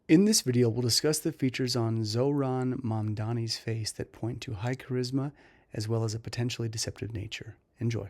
In this video, we'll discuss the features on Zohran Mamdani's face that point to high charisma as well as a potentially deceptive nature. Enjoy.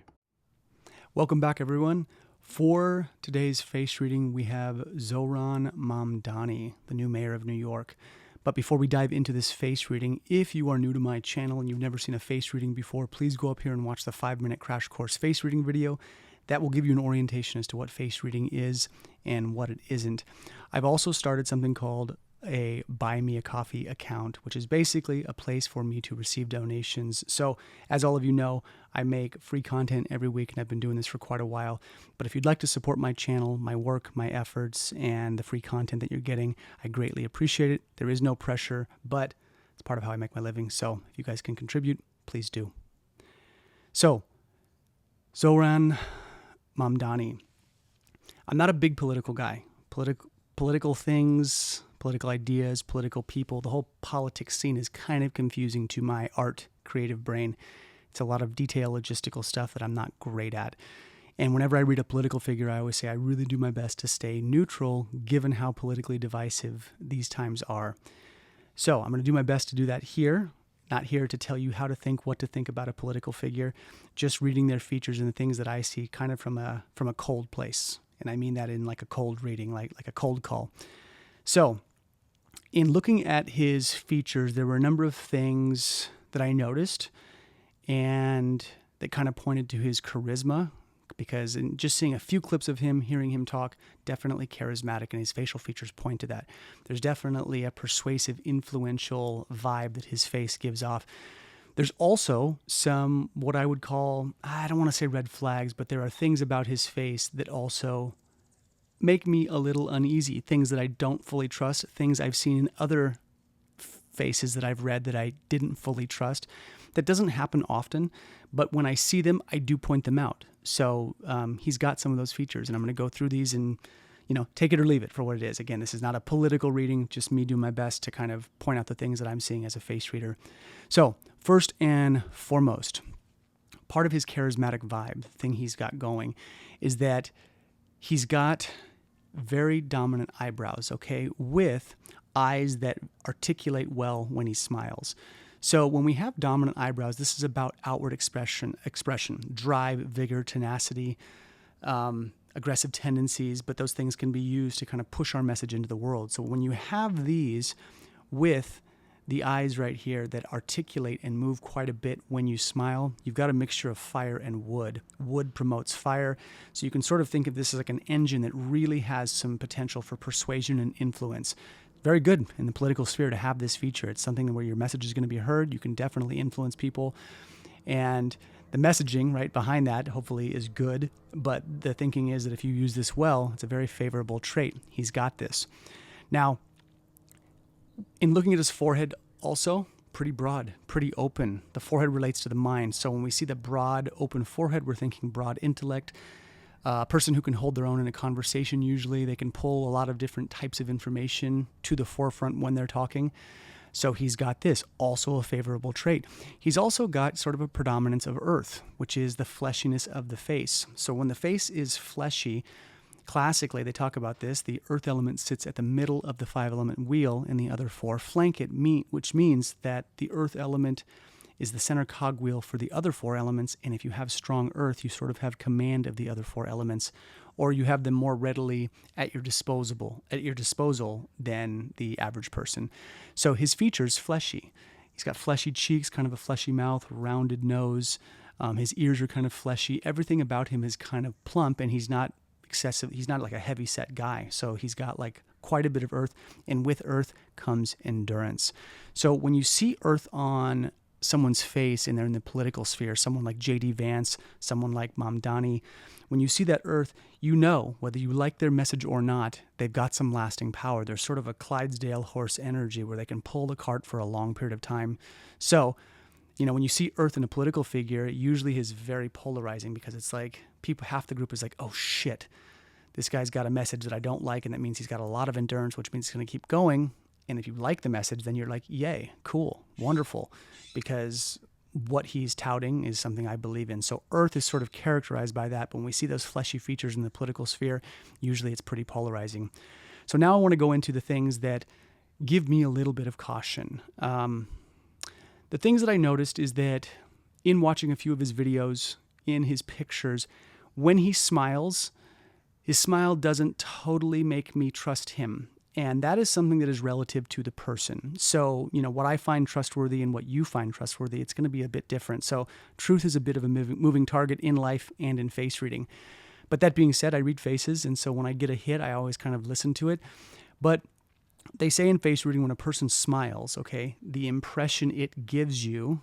Welcome back, everyone. For today's face reading, we have Zohran Mamdani, the new mayor of New York. But before we dive into this face reading, if you are new to my channel and you've never seen a face reading before, please go up here and watch the 5-minute crash course face reading video. That will give you an orientation as to what face reading is and what it isn't. I've also started something called a Buy Me a Coffee account, which is basically a place for me to receive donations. So as all of you know, I make free content every week, and I've been doing this for quite a while. But if you'd like to support my channel, my work, my efforts, and the free content that you're getting, I greatly appreciate it. There is no pressure, but it's part of how I make my living. So if you guys can contribute, please do. So, Zohran Mamdani. I'm not a big political guy. Political things, political ideas, political people, the whole politics scene is kind of confusing to my art, creative brain. It's a lot of detail, logistical stuff that I'm not great at. And whenever I read a political figure, I always say I really do my best to stay neutral, given how politically divisive these times are. So I'm going to do my best to do that here. Not here to tell you how to think, what to think about a political figure, just reading their features and the things that I see kind of from a cold place. And I mean that in like a cold reading, like a cold call. So in looking at his features, there were a number of things that I noticed and that kind of pointed to his charisma, because in just seeing a few clips of him, hearing him talk, definitely charismatic, and his facial features point to that. There's definitely a persuasive, influential vibe that his face gives off. There's also some, what I would call, I don't want to say red flags, but there are things about his face that also make me a little uneasy, things that I don't fully trust, things I've seen in other faces that I've read that I didn't fully trust. That doesn't happen often, but when I see them, I do point them out. So he's got some of those features, and I'm going to go through these and, take it or leave it for what it is. Again, this is not a political reading, just me doing my best to kind of point out the things that I'm seeing as a face reader. So first and foremost, part of his charismatic vibe, the thing he's got going, is that he's got very dominant eyebrows, okay, with eyes that articulate well when he smiles. So when we have dominant eyebrows, this is about outward expression, drive, vigor, tenacity, aggressive tendencies, but those things can be used to kind of push our message into the world. So when you have these with the eyes right here that articulate and move quite a bit when you smile, you've got a mixture of fire and wood. Wood promotes fire, so you can sort of think of this as like an engine that really has some potential for persuasion and influence. Very good in the political sphere to have this feature. It's something where your message is going to be heard. You can definitely influence people. And the messaging right behind that hopefully is good. But the thinking is that if you use this well, it's a very favorable trait. He's got this. Now, in looking at his forehead also, pretty broad, pretty open. The forehead relates to the mind. So when we see the broad, open forehead, we're thinking broad intellect. A person who can hold their own in a conversation, usually they can pull a lot of different types of information to the forefront when they're talking. So he's got this, also a favorable trait. He's also got sort of a predominance of earth, which is the fleshiness of the face. So when the face is fleshy, classically they talk about this, the earth element sits at the middle of the 5-element wheel and the other 4 flank it, which means that the earth element is the center cogwheel for the other 4 elements, and if you have strong earth, you sort of have command of the other 4 elements, or you have them more readily at your disposal than the average person. So his features, fleshy. He's got fleshy cheeks, kind of a fleshy mouth, rounded nose. His ears are kind of fleshy. Everything about him is kind of plump, and he's not excessive. He's not like a heavy set guy. So he's got like quite a bit of earth, and with earth comes endurance. So when you see earth on someone's face and they're in the political sphere, someone like J.D. Vance, someone like Mamdani, when you see that earth, you know, whether you like their message or not, they've got some lasting power. There's sort of a Clydesdale horse energy where they can pull the cart for a long period of time. So, when you see earth in a political figure, it usually is very polarizing, because it's like half the group is like, oh shit, this guy's got a message that I don't like, and that means he's got a lot of endurance, which means he's going to keep going. And if you like the message, then you're like, yay, cool, wonderful, because what he's touting is something I believe in. So earth is sort of characterized by that. But when we see those fleshy features in the political sphere, usually it's pretty polarizing. So now I want to go into the things that give me a little bit of caution. The things that I noticed is that in watching a few of his videos, in his pictures, when he smiles, his smile doesn't totally make me trust him. And that is something that is relative to the person. So, what I find trustworthy and what you find trustworthy, it's going to be a bit different. So truth is a bit of a moving target in life and in face reading. But that being said, I read faces. And so when I get a hit, I always kind of listen to it. But they say in face reading, when a person smiles, okay, the impression it gives you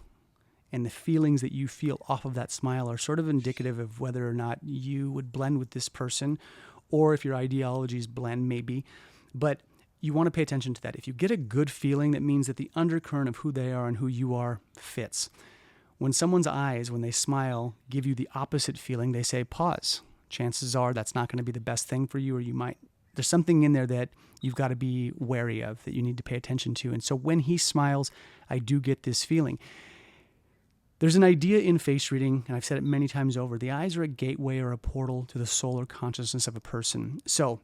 and the feelings that you feel off of that smile are sort of indicative of whether or not you would blend with this person, or if your ideologies blend, maybe. But you want to pay attention to that. If you get a good feeling, that means that the undercurrent of who they are and who you are fits. When someone's eyes, when they smile, give you the opposite feeling, they say, pause. Chances are that's not going to be the best thing for you, or there's something in there that you've got to be wary of, that you need to pay attention to. And so when he smiles, I do get this feeling. There's an idea in face reading, and I've said it many times over, the eyes are a gateway or a portal to the soul or consciousness of a person. So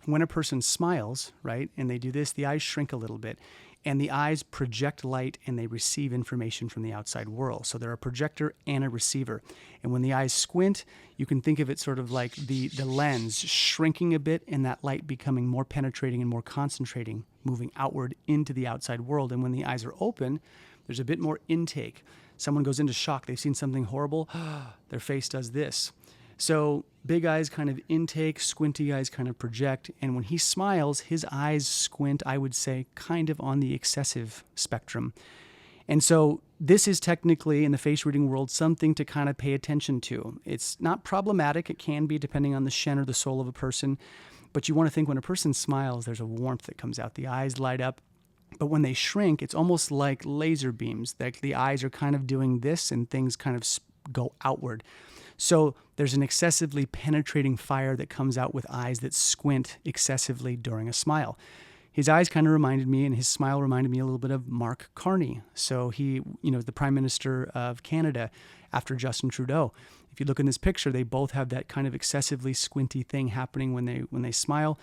when a person smiles, right, and they do this, the eyes shrink a little bit, and the eyes project light and they receive information from the outside world. So they're a projector and a receiver. And when the eyes squint, you can think of it sort of like the lens shrinking a bit and that light becoming more penetrating and more concentrating, moving outward into the outside world. And when the eyes are open, there's a bit more intake. Someone goes into shock. They've seen something horrible. Their face does this. So big eyes kind of intake, squinty eyes kind of project. And when he smiles, his eyes squint, I would say, kind of on the excessive spectrum. And so this is technically, in the face reading world, something to kind of pay attention to. It's not problematic. It can be, depending on the shen or the soul of a person. But you want to think when a person smiles, there's a warmth that comes out. The eyes light up. But when they shrink, it's almost like laser beams. Like the eyes are kind of doing this and things kind of go outward. So there's an excessively penetrating fire that comes out with eyes that squint excessively during a smile. His eyes kind of reminded me, and his smile reminded me a little bit of Mark Carney. So he, the Prime Minister of Canada after Justin Trudeau. If you look in this picture, they both have that kind of excessively squinty thing happening when they smile.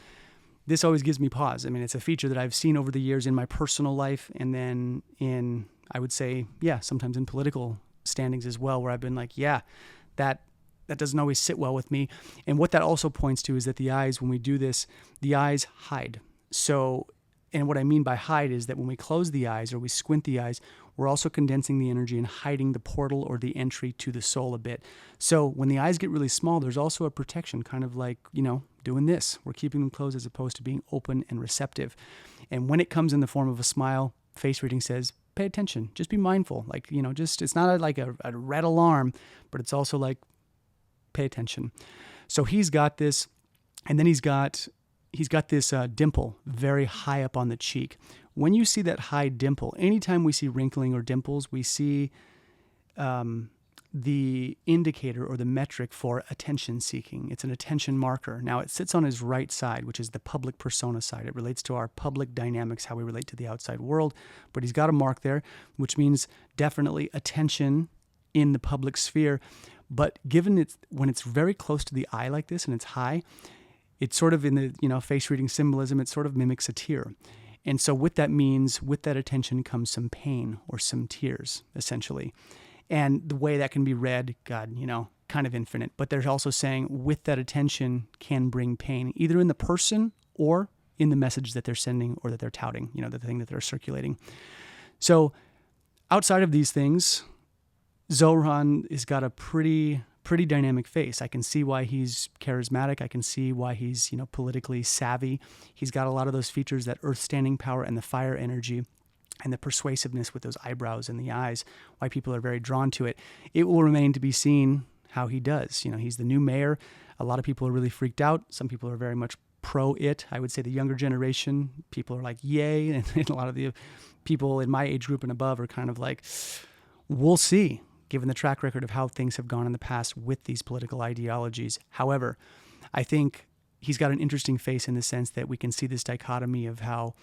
This always gives me pause. I mean, it's a feature that I've seen over the years in my personal life, and then in, I would say, sometimes in political standings as well, where I've been like, that doesn't always sit well with me. And what that also points to is that the eyes, when we do this, the eyes hide. So, and what I mean by hide is that when we close the eyes or we squint the eyes, we're also condensing the energy and hiding the portal or the entry to the soul a bit. So when the eyes get really small, there's also a protection, kind of like, doing this. We're keeping them closed as opposed to being open and receptive. And when it comes in the form of a smile, face reading says, pay attention, just be mindful. Like, it's not like a red alarm, but it's also like, pay attention. So he's got this, and then he's got this dimple very high up on the cheek. When you see that high dimple, anytime we see wrinkling or dimples, we see the indicator or the metric for attention seeking. It's an attention marker. Now it sits on his right side, which is the public persona side. It relates to our public dynamics, how we relate to the outside world. But he's got a mark there, which means definitely attention in the public sphere. But given when it's very close to the eye like this and it's high, it's sort of in the face reading symbolism, it sort of mimics a tear. And so what that means, with that attention comes some pain or some tears, essentially. And the way that can be read, God, kind of infinite. But they're also saying with that attention can bring pain, either in the person or in the message that they're sending or that they're touting, the thing that they're circulating. So outside of these things, Zohran has got a pretty dynamic face. I can see why he's charismatic. I can see why he's, politically savvy. He's got a lot of those features, that earth standing power and the fire energy and the persuasiveness with those eyebrows and the eyes, why people are very drawn to it. It will remain to be seen how he does. He's the new mayor. A lot of people are really freaked out. Some people are very much pro it. I would say the younger generation, people are like, yay. And a lot of the people in my age group and above are kind of like, we'll see, given the track record of how things have gone in the past with these political ideologies. However, I think he's got an interesting face in the sense that we can see this dichotomy of how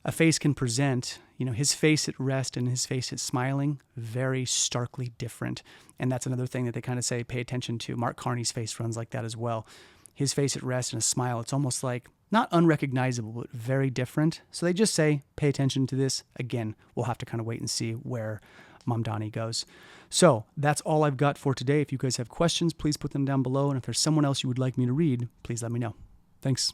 a face can present, his face at rest and his face at smiling, very starkly different. And that's another thing that they kind of say, pay attention to. Mark Carney's face runs like that as well. His face at rest and a smile, it's almost like not unrecognizable, but very different. So they just say, pay attention to this. Again, we'll have to kind of wait and see where Mamdani goes. So that's all I've got for today. If you guys have questions, please put them down below. And if there's someone else you would like me to read, please let me know. Thanks.